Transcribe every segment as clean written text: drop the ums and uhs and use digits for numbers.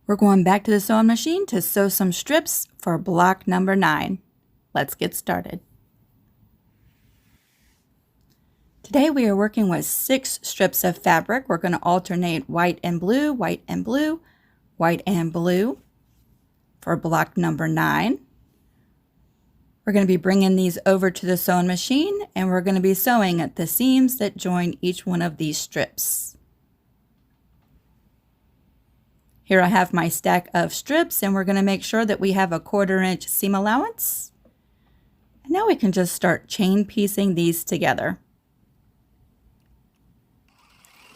We're going back to the sewing machine to sew some strips for block number 9. Let's get started. Today we are working with 6 strips of fabric. We're going to alternate white and blue, white and blue, white and blue for block number 9. We're going to be bringing these over to the sewing machine and we're going to be sewing at the seams that join each one of these strips. Here I have my stack of strips and we're going to make sure that we have a 1/4 inch seam allowance. And now we can just start chain piecing these together.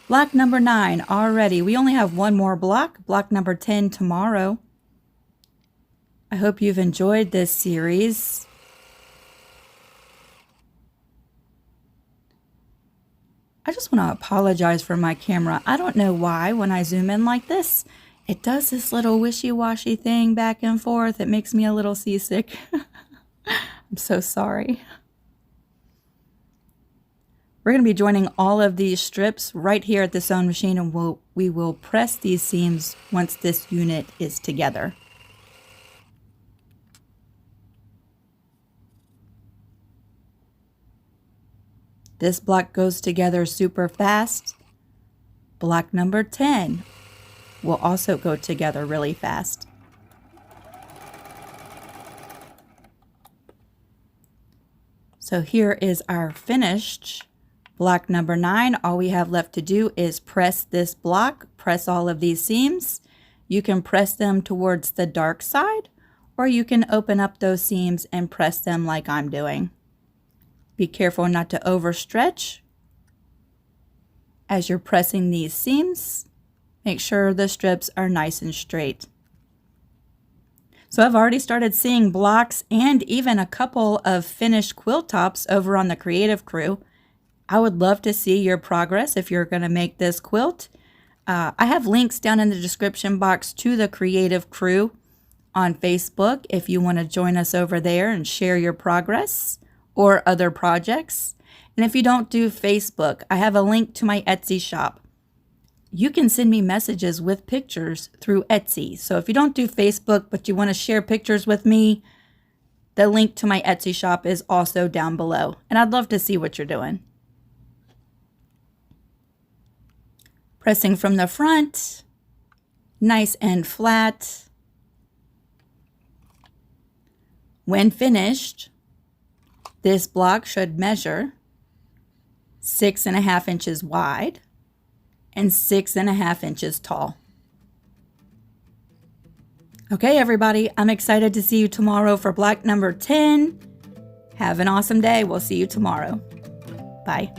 Block number 9 already. We only have one more block, block number 10 tomorrow. I hope you've enjoyed this series. I just want to apologize for my camera. I don't know why when I zoom in like this, it does this little wishy-washy thing back and forth. It makes me a little seasick. I'm so sorry. We're going to be joining all of these strips right here at the sewing machine, and we will press these seams once this unit is together. This block goes together super fast. Block number 10 will also go together really fast. So here is our finished block number 9. All we have left to do is press this block, press all of these seams. You can press them towards the dark side, or you can open up those seams and press them like I'm doing. Be careful not to overstretch as you're pressing these seams. Make sure the strips are nice and straight. So I've already started seeing blocks and even a couple of finished quilt tops over on the Creative Crew. I would love to see your progress if you're going to make this quilt. I have links down in the description box to the Creative Crew on Facebook if you want to join us over there and share your progress or other projects. And if you don't do Facebook, I have a link to my Etsy shop. You can send me messages with pictures through Etsy. So if you don't do Facebook, but you want to share pictures with me, the link to my Etsy shop is also down below. And I'd love to see what you're doing. Pressing from the front, nice and flat. When finished, this block should measure 6.5 inches wide and 6.5 inches tall. Okay, everybody, I'm excited to see you tomorrow for block number 10. Have an awesome day. We'll see you tomorrow. Bye.